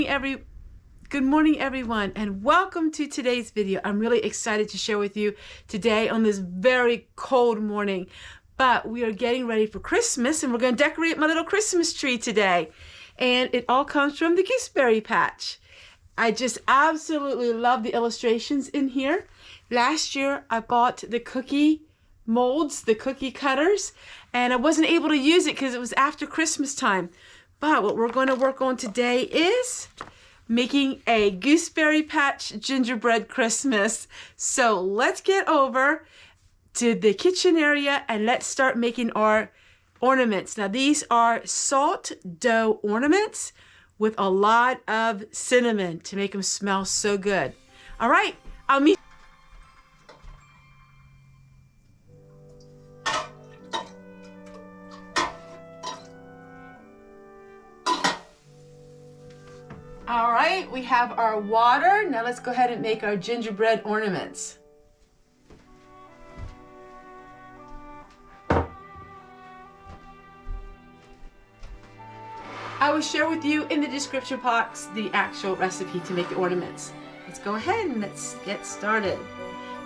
Every Good morning, everyone, and welcome to today's video. I'm really excited to share with you today on this very cold morning, but we are getting ready for Christmas, and we're going to decorate my little Christmas tree today. And it all comes from the Gooseberry Patch. I just absolutely love the illustrations in here. Last year, I bought the cookie molds, the cookie cutters, and I wasn't able to use it because it was after Christmas time. But what we're going to work on today is making a Gooseberry Patch gingerbread Christmas. So let's get over to the kitchen area and let's start making our ornaments. Now these are salt dough ornaments with a lot of cinnamon to make them smell so good. All right, I'll meet. All right, we have our water. Now let's go ahead and make our gingerbread ornaments. I will share with you in the description box the actual recipe to make the ornaments. Let's go ahead and let's get started.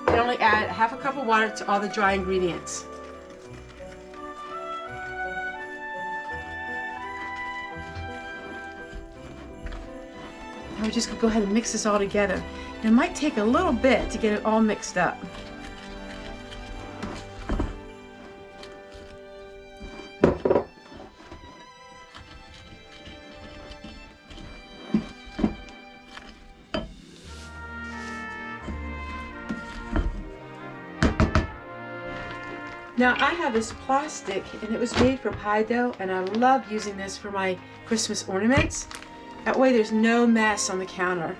I only add half a cup of water to all the dry ingredients. Now we're just going to go ahead and mix this all together. It might take a little bit to get it all mixed up. Now I have this plastic and it was made for pie dough, and I love using this for my Christmas ornaments. That way there's no mess on the counter.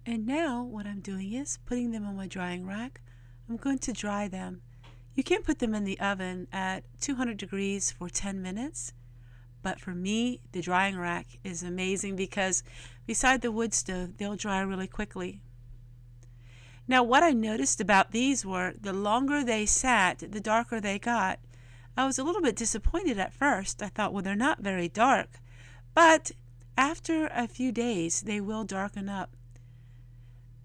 And now what I'm doing is putting them on my drying rack. I'm going to dry them. You can put them in the oven at 200 degrees for 10 minutes. But for me, the drying rack is amazing because beside the wood stove, they'll dry really quickly. Now what I noticed about these were the longer they sat, the darker they got. I was a little bit disappointed at first. I thought, well, they're not very dark. But after a few days, they will darken up.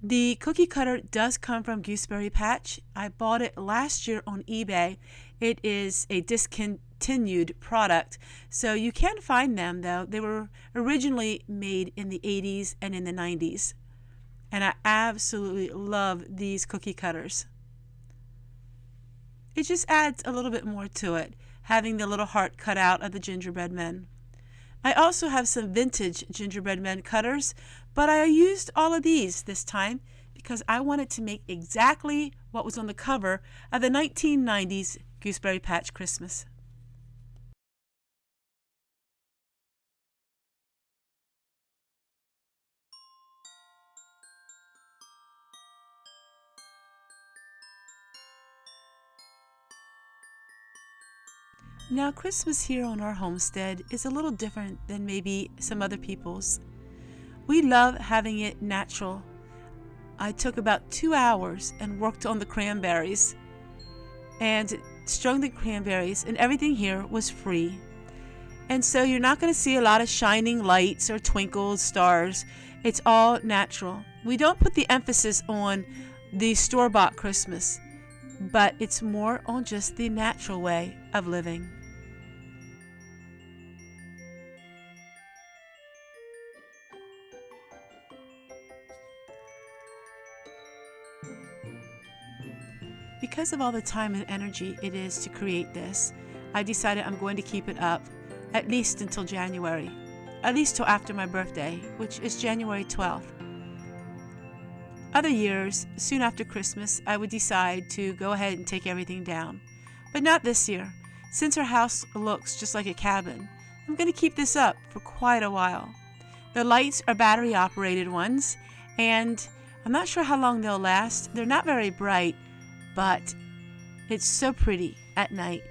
The cookie cutter does come from Gooseberry Patch. I bought it last year on eBay. It is a discontinued product, so you can find them though. They were originally made in the 80s and in the 90s. And I absolutely love these cookie cutters. It just adds a little bit more to it, having the little heart cut out of the gingerbread men. I also have some vintage gingerbread men cutters, but I used all of these this time because I wanted to make exactly what was on the cover of the 1990s Gooseberry Patch Christmas. Now Christmas here on our homestead is a little different than maybe some other people's. We love having it natural. I took about 2 hours and worked on the cranberries and strung the cranberries, and everything here was free. And so you're not going to see a lot of shining lights or twinkles, stars. It's all natural. We don't put the emphasis on the store-bought Christmas, but it's more on just the natural way of living. Because of all the time and energy it is to create this, I decided I'm going to keep it up at least until January, at least till after my birthday, which is January 12th. Other years, soon after Christmas, I would decide to go ahead and take everything down. But not this year. Since our house looks just like a cabin, I'm going to keep this up for quite a while. The lights are battery operated ones, and I'm not sure how long they'll last. They're not very bright, but it's so pretty at night.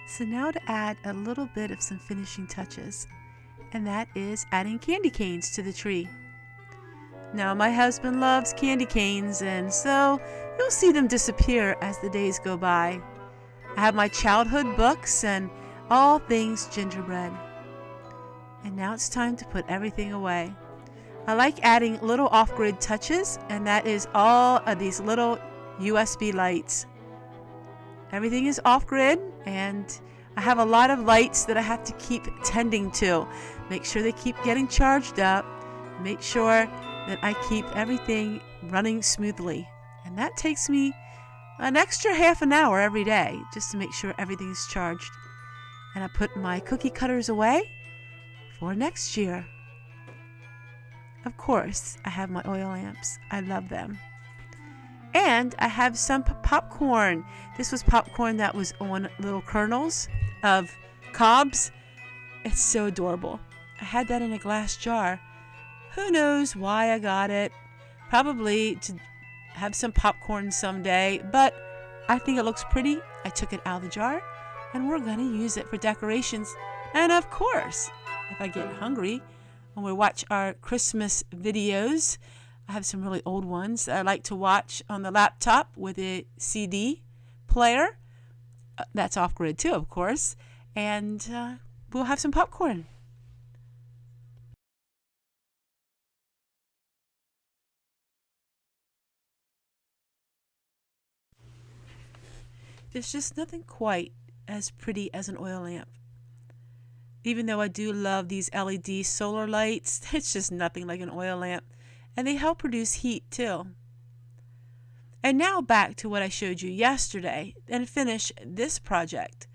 So now to add a little bit of some finishing touches, and that is adding candy canes to the tree. Now my husband loves candy canes, and so you'll see them disappear as the days go by. I have my childhood books and all things gingerbread. And now it's time to put everything away. I like adding little off-grid touches, and that is all of these little USB lights. Everything is off-grid, and I have a lot of lights that I have to keep tending to. Make sure they keep getting charged up. Make sure that I keep everything running smoothly. And that takes me an extra half an hour every day just to make sure everything's charged. And I put my cookie cutters away for next year. Of course, I have my oil lamps. I love them. And I have some popcorn. This was popcorn that was on little kernels of cobs. It's so adorable. I had that in a glass jar. Who knows why I got it? Probably to have some popcorn someday, but I think it looks pretty. I took it out of the jar, and we're going to use it for decorations. And of course, if I get hungry, when we watch our Christmas videos, I have some really old ones that I like to watch on the laptop with a CD player. That's off-grid too, of course. And we'll have some popcorn. There's just nothing quite as pretty as an oil lamp. Even though I do love these LED solar lights, it's just nothing like an oil lamp. And they help produce heat too. And now back to what I showed you yesterday and finish this project,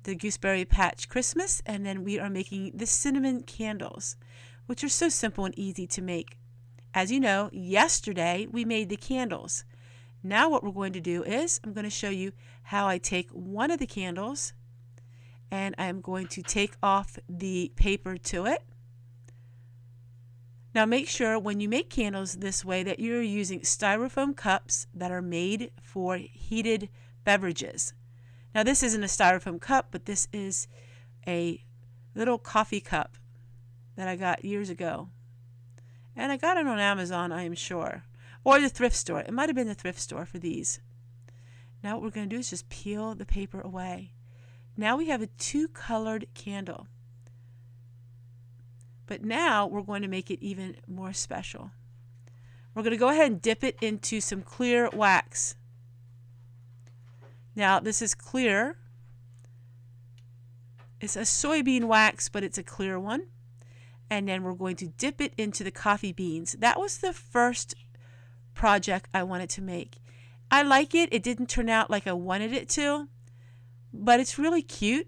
the Gooseberry Patch Christmas, and then we are making the cinnamon candles, which are so simple and easy to make. As you know, yesterday we made the candles. Now what we're going to do is I'm going to show you how I take one of the candles and I'm going to take off the paper to it. Now make sure when you make candles this way that you're using styrofoam cups that are made for heated beverages. Now this isn't a styrofoam cup, but this is a little coffee cup that I got years ago. And I got it on Amazon, I am sure. Or the thrift store. It might have been the thrift store for these. Now what we're going to do is just peel the paper away. Now we have a two-colored candle. But now we're going to make it even more special. We're going to go ahead and dip it into some clear wax. Now this is clear. It's a soybean wax, but it's a clear one. And then we're going to dip it into the coffee beans. That was the first project I wanted to make. I like it. It didn't turn out like I wanted it to, but it's really cute.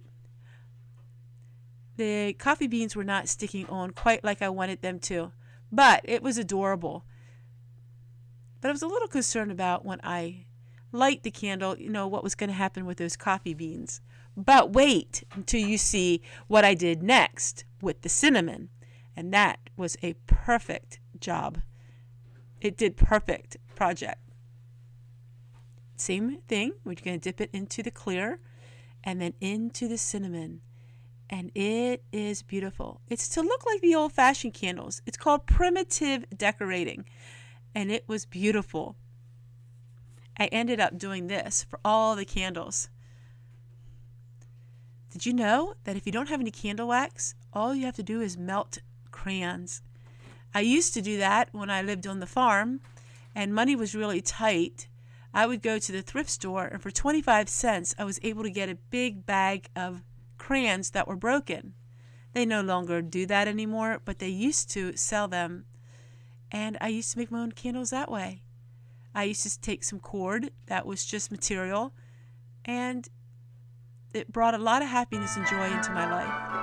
The coffee beans were not sticking on quite like I wanted them to, but it was adorable. But I was a little concerned about when I light the candle, what was going to happen with those coffee beans. But wait until you see what I did next with the cinnamon. And that was a perfect job. It did perfect project. Same thing. We're going to dip it into the clear and then into the cinnamon. And it is beautiful. It's to look like the old-fashioned candles. It's called primitive decorating. And it was beautiful. I ended up doing this for all the candles. Did you know that if you don't have any candle wax, all you have to do is melt crayons? I used to do that when I lived on the farm and money was really tight. I would go to the thrift store, and for 25 cents I was able to get a big bag of crayons that were broken. They no longer do that anymore, but they used to sell them, and I used to make my own candles that way. I used to take some cord that was just material, and it brought a lot of happiness and joy into my life.